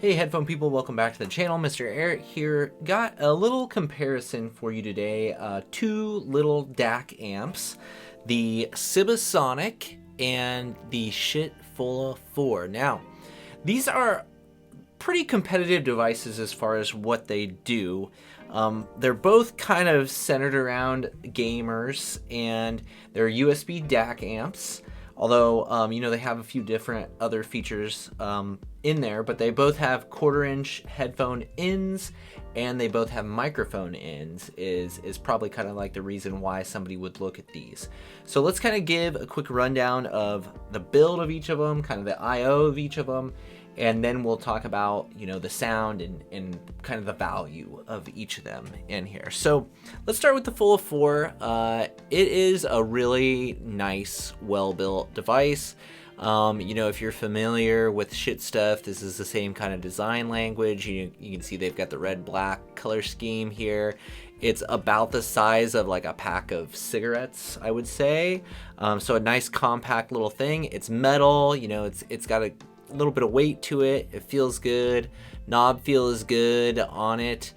Hey headphone people, welcome back to the channel. MrAyrit here. Got a little comparison for you today. Two little DAC amps, the Syba Sonic and the Schiit Fulla 4. Now, these are pretty competitive devices as far as what they do. They're both kind of centered around gamers, and they're USB DAC amps. Although, you know, they have a few different other features in there, but they both have 1/4-inch headphone ins, and they both have microphone ins, is probably kind of like the reason why somebody would look at these. So let's kind of give a quick rundown of the build of each of them, kind of the I/O of each of them, and then we'll talk about, you know, the sound and kind of the value of each of them in here. So let's start with the Fulla 4. It is a really nice, well-built device. You know, if you're familiar with Schiit stuff, this is the same kind of design language. You can see they've got the red-black color scheme here. It's about the size of like a pack of cigarettes, I would say. So a nice compact little thing. It's metal, you know, it's got a little bit of weight to it. It feels good. Knob feels good on it.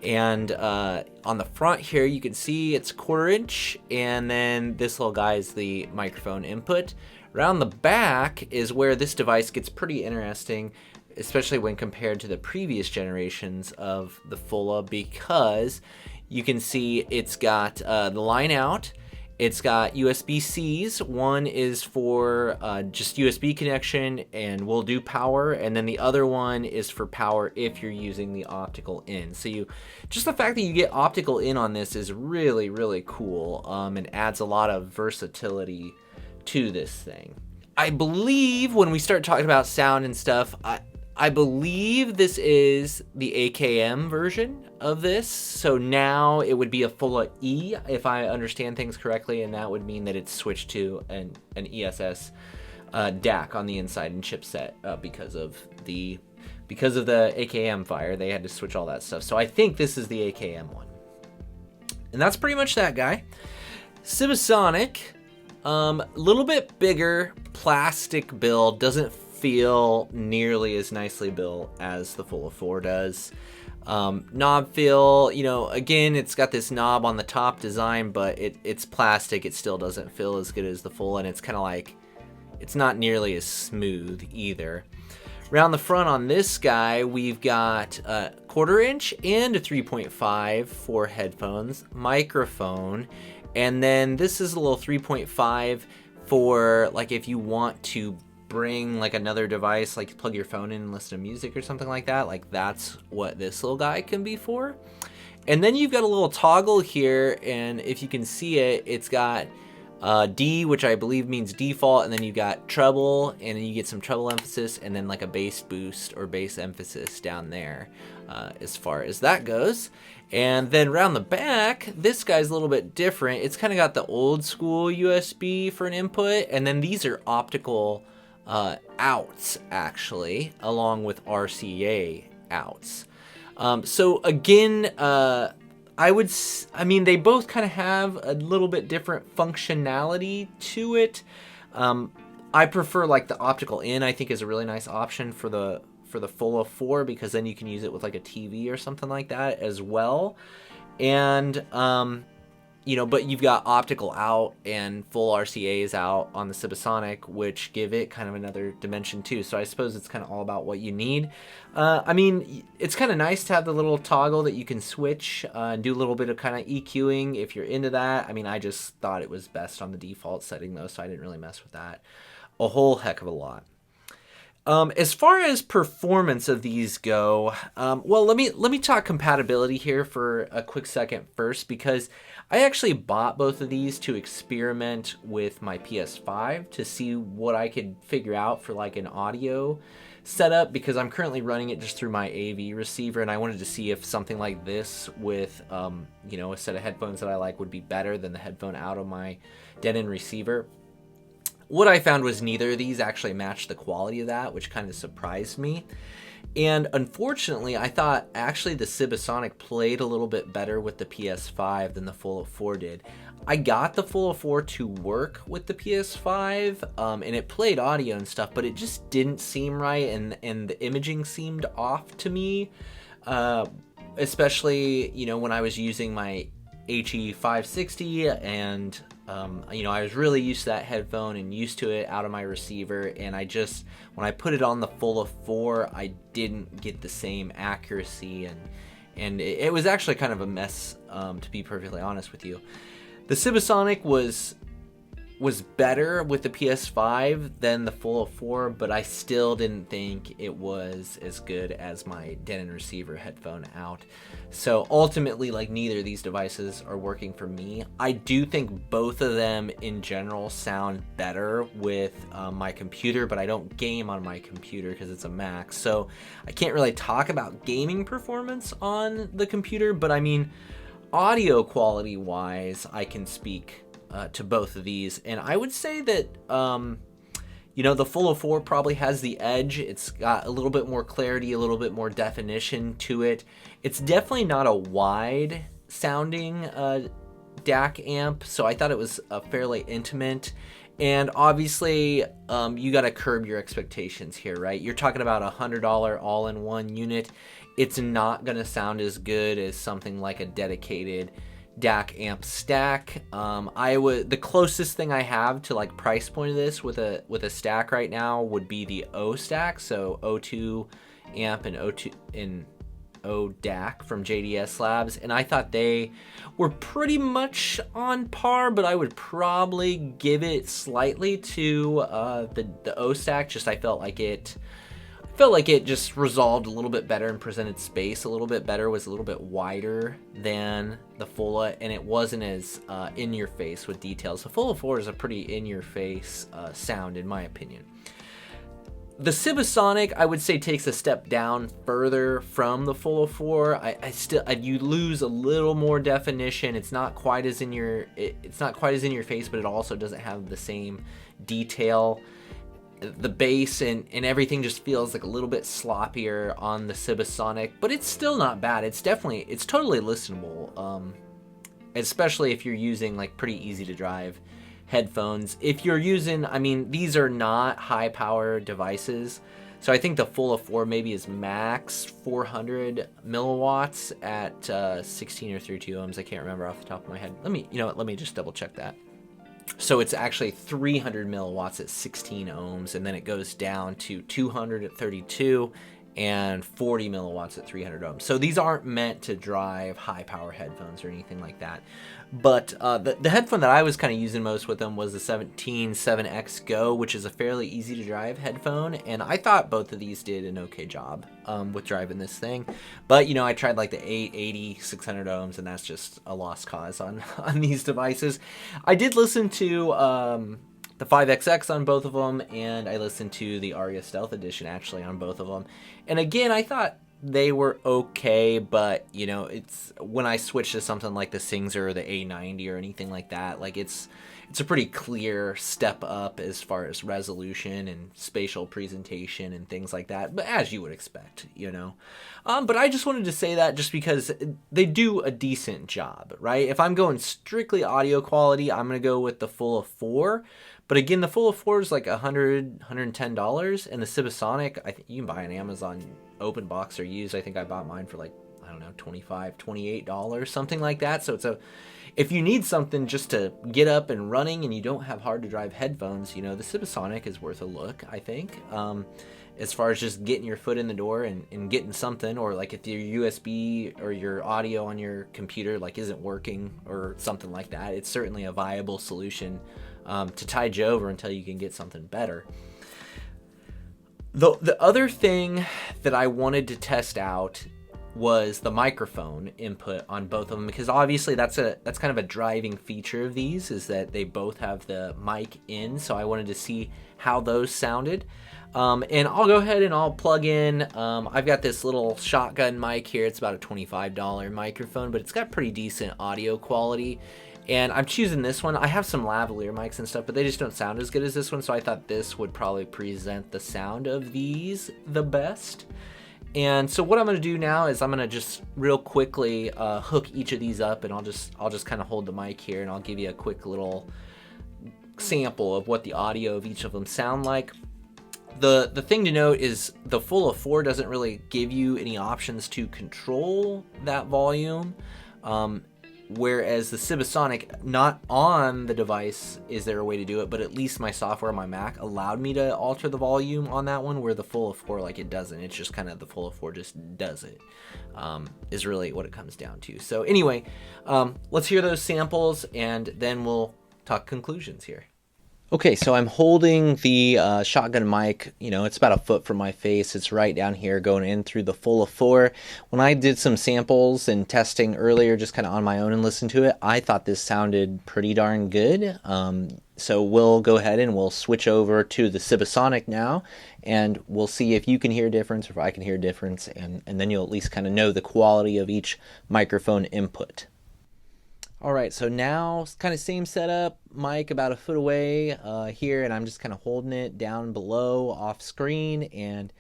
And on the front here, you can see it's 1/4-inch, and then this little guy is the microphone input. Around the back is where this device gets pretty interesting, especially when compared to the previous generations of the Fulla, because you can see it's got the line out. It's got USB-Cs. One is for just USB connection and will do power, and then the other one is for power if you're using the optical in. So just the fact that you get optical in on this is really, really cool, and adds a lot of versatility to this thing. I believe when we start talking about sound and stuff, I believe this is the AKM version of this. So now it would be a Fulla E, if I understand things correctly, and that would mean that it's switched to an ESS DAC on the inside and chipset because of the AKM fire. They had to switch all that stuff. So I think this is the AKM one. And that's pretty much that guy. Syba Sonic, a little bit bigger plastic build, doesn't feel nearly as nicely built as the Fulla 4 does. Knob feel, you know, again, it's got this knob on the top design, but it's plastic. It still doesn't feel as good as the Fulla, and it's kind of like, it's not nearly as smooth either. Around the front on this guy, we've got a 1/4-inch and a 3.5 for headphones, microphone, and then this is a little 3.5 for like if you want to bring like another device, like plug your phone in and listen to music or something like that. Like that's what this little guy can be for. And then you've got a little toggle here, and if you can see it, it's got D, which I believe means default, and then you've got treble, and then you get some treble emphasis, and then like a bass boost or bass emphasis down there as far as that goes. And then around the back, this guy's a little bit different. It's kind of got the old school USB for an input, and then these are optical outs, actually, along with RCA outs. So again, I mean, they both kind of have a little bit different functionality to it. I prefer like the optical in, I think is a really nice option for the Fulla 4, because then you can use it with like a TV or something like that as well. And you know, but you've got optical out and full RCAs out on the Syba Sonic, which give it kind of another dimension too. So I suppose it's kind of all about what you need. I mean, it's kind of nice to have the little toggle that you can switch and do a little bit of kind of EQing if you're into that. I mean, I just thought it was best on the default setting though, so I didn't really mess with that a whole heck of a lot. As far as performance of these go, well, let me talk compatibility here for a quick second first, because I actually bought both of these to experiment with my PS5 to see what I could figure out for like an audio setup, because I'm currently running it just through my AV receiver, and I wanted to see if something like this with, you know, a set of headphones that I like would be better than the headphone out of my dead-end receiver. What I found was neither of these actually matched the quality of that, which kind of surprised me. And unfortunately, I thought actually the Syba Sonic played a little bit better with the PS5 than the Fulla 4 did. I got the Fulla 4 to work with the PS5, and it played audio and stuff, but it just didn't seem right, and the imaging seemed off to me, especially, you know, when I was using my HE560, and, you know, I was really used to that headphone and used to it out of my receiver, and I just, when I put it on the Fulla 4, I didn't get the same accuracy, and it was actually kind of a mess, to be perfectly honest with you. The Syba Sonic was better with the PS5 than the Fulla 4, but I still didn't think it was as good as my Denon receiver headphone out. So ultimately, like, neither of these devices are working for me. I do think both of them in general sound better with my computer, but I don't game on my computer because it's a Mac, so I can't really talk about gaming performance on the computer, but I mean, audio quality wise, I can speak to both of these, and I would say that you know, the Fulla 4 probably has the edge. It's got a little bit more clarity, a little bit more definition to it. It's definitely not a wide sounding DAC amp, so I thought it was fairly intimate. And obviously, you got to curb your expectations here, right? You're talking about a $100 all-in-one unit. It's not going to sound as good as something like a dedicated DAC amp stack. The closest thing I have to like price point of this with a stack right now would be the O stack, so O2 amp and O DAC from JDS Labs, and I thought they were pretty much on par, but I would probably give it slightly to the O stack. Just I felt like it just resolved a little bit better and presented space a little bit better, was a little bit wider than the Fulla, and it wasn't as in your face with details. The Fulla 4 is a pretty in your face sound, in my opinion. The Syba Sonic, I would say, takes a step down further from the Fulla 4. You lose a little more definition. It's not quite as in your face, but it also doesn't have the same detail. The bass and everything just feels like a little bit sloppier on the Syba Sonic, but it's still not bad. It's totally listenable, especially if you're using like pretty easy to drive headphones. If you're using, I mean, these are not high power devices, so I think the Fulla 4 maybe is max 400 milliwatts at 16 or 32 ohms. I can't remember off the top of my head. Let me just double check that. So it's actually 300 milliwatts at 16 ohms, and then it goes down to 200 at 32 and 40 milliwatts at 300 ohms. So these aren't meant to drive high power headphones or anything like that. But the headphone that I was kind of using most with them was the 17-7X Go, which is a fairly easy to drive headphone, and I thought both of these did an okay job with driving this thing. But you know, I tried like the 880 600 ohms, and that's just a lost cause on these devices. I did listen to the 5XX on both of them, and I listened to the Aria Stealth Edition actually on both of them. And again, I thought they were okay, but you know, it's when I switch to something like the Singzer or the A90 or anything like that, like it's a pretty clear step up as far as resolution and spatial presentation and things like that, but as you would expect, you know. But I just wanted to say that just because they do a decent job, right? If I'm going strictly audio quality, I'm going to go with the Fulla 4. But again, the Fulla 4 is like $100, $110, and the Syba Sonic, I think you can buy on Amazon open box or used. I think I bought mine for like, I don't know, $25, $28, something like that. So if you need something just to get up and running and you don't have hard to drive headphones, you know, the Syba Sonic is worth a look, I think. As far as just getting your foot in the door and getting something, or like if your USB or your audio on your computer like isn't working or something like that, it's certainly a viable solution to tide you over until you can get something better. The other thing that I wanted to test out was the microphone input on both of them, because obviously that's kind of a driving feature of these, is that they both have the mic in, so I wanted to see how those sounded. And I'll go ahead and I'll plug in, I've got this little shotgun mic here. It's about a $25 microphone, but it's got pretty decent audio quality. And I'm choosing this one. I have some lavalier mics and stuff, but they just don't sound as good as this one, so I thought this would probably present the sound of these the best. And so what I'm going to do now is I'm going to just real quickly hook each of these up, and I'll just kind of hold the mic here, and I'll give you a quick little sample of what the audio of each of them sound like. The thing to note is the Fulla 4 doesn't really give you any options to control that volume, whereas the Syba Sonic, not on the device is there a way to do it, but at least my software on my Mac allowed me to alter the volume on that one, where the Fulla 4, like, it doesn't. It's just kind of the Fulla 4 just does it, is really what it comes down to. So anyway, let's hear those samples, and then we'll talk conclusions here. Okay, so I'm holding the shotgun mic, you know, it's about a foot from my face. It's right down here going in through the Fulla 4. When I did some samples and testing earlier, just kind of on my own and listened to it, I thought this sounded pretty darn good. So we'll go ahead and we'll switch over to the Syba Sonic now, and we'll see if you can hear a difference or if I can hear a difference, and then you'll at least kind of know the quality of each microphone input. All right, so now kind of same setup, mic about a foot away here, and I'm just kind of holding it down below off screen. And,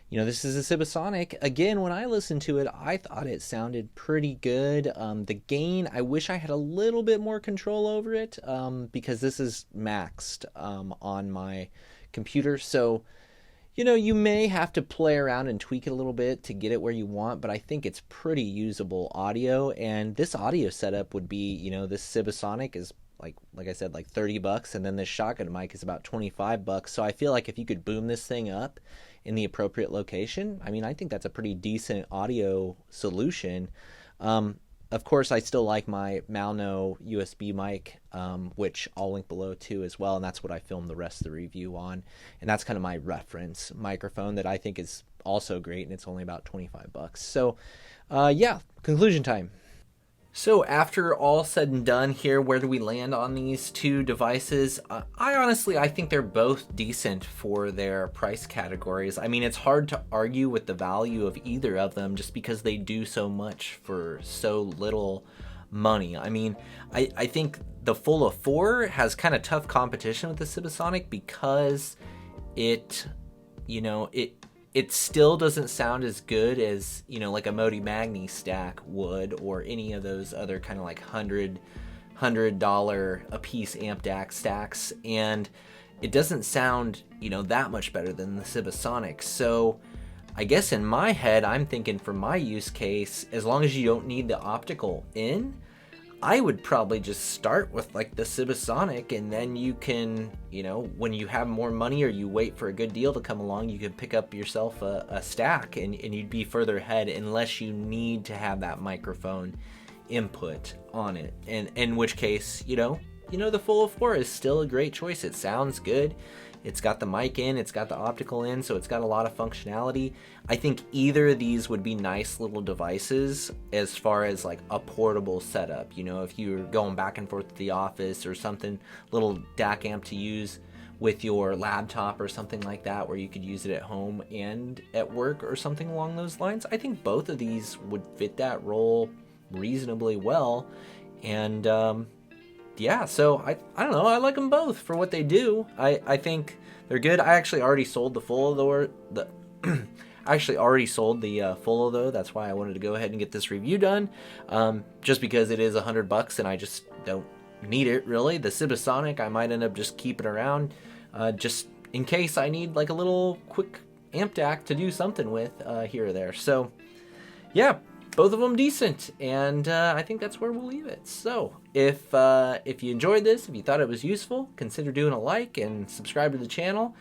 you know, this is a Syba Sonic. Again, when I listened to it, I thought it sounded pretty good. The gain, I wish I had a little bit more control over it because this is maxed on my computer. So, you know, you may have to play around and tweak it a little bit to get it where you want, but I think it's pretty usable audio. And this audio setup would be, you know, this Syba Sonic is like I said, like $30, and then this shotgun mic is about $25. So I feel like if you could boom this thing up in the appropriate location, I mean, I think that's a pretty decent audio solution. Of course, I still like my Malno USB mic, which I'll link below too as well, and that's what I filmed the rest of the review on. And that's kind of my reference microphone that I think is also great, and it's only about $25. So, yeah, conclusion time. So after all said and done here, where do we land on these two devices? I think they're both decent for their price categories. I mean, it's hard to argue with the value of either of them just because they do so much for so little money. I mean, I think the Fulla 4 has kind of tough competition with the Syba Sonic because it still doesn't sound as good as, you know, like a Modi Magni stack would, or any of those other kind of like $100 a piece amp DAC stacks, and it doesn't sound, you know, that much better than the Syba Sonic. So I guess in my head, I'm thinking for my use case, as long as you don't need the optical in, I would probably just start with like the Syba Sonic, and then you can, you know, when you have more money or you wait for a good deal to come along, you can pick up yourself a stack, and you'd be further ahead unless you need to have that microphone input on it. And in which case, you know, the Fulla 4 is still a great choice. It sounds good. It's got the mic in, it's got the optical in, so it's got a lot of functionality. I think either of these would be nice little devices as far as like a portable setup. You know, if you're going back and forth to the office or something, little DAC amp to use with your laptop or something like that, where you could use it at home and at work or something along those lines. I think both of these would fit that role reasonably well. And yeah, so I don't know, I like them both for what they do. I think they're good. I actually already sold the Fulla though. Fulla though. That's why I wanted to go ahead and get this review done. Just because it is $100 and I just don't need it really. The Syba Sonic I might end up just keeping around, just in case I need like a little quick amp DAC to do something with here or there. So yeah, both of them decent, and I think that's where we'll leave it. So if you enjoyed this, if you thought it was useful, consider doing a like and subscribe to the channel.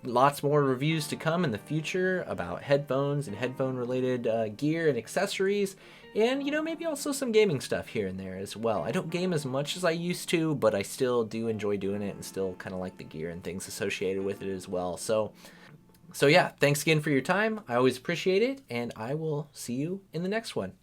Lots more reviews to come in the future about headphones and headphone related gear and accessories, and, you know, maybe also some gaming stuff here and there as well. I don't game as much as I used to, but I still do enjoy doing it and still kind of like the gear and things associated with it as well. So yeah, thanks again for your time. I always appreciate it, and I will see you in the next one.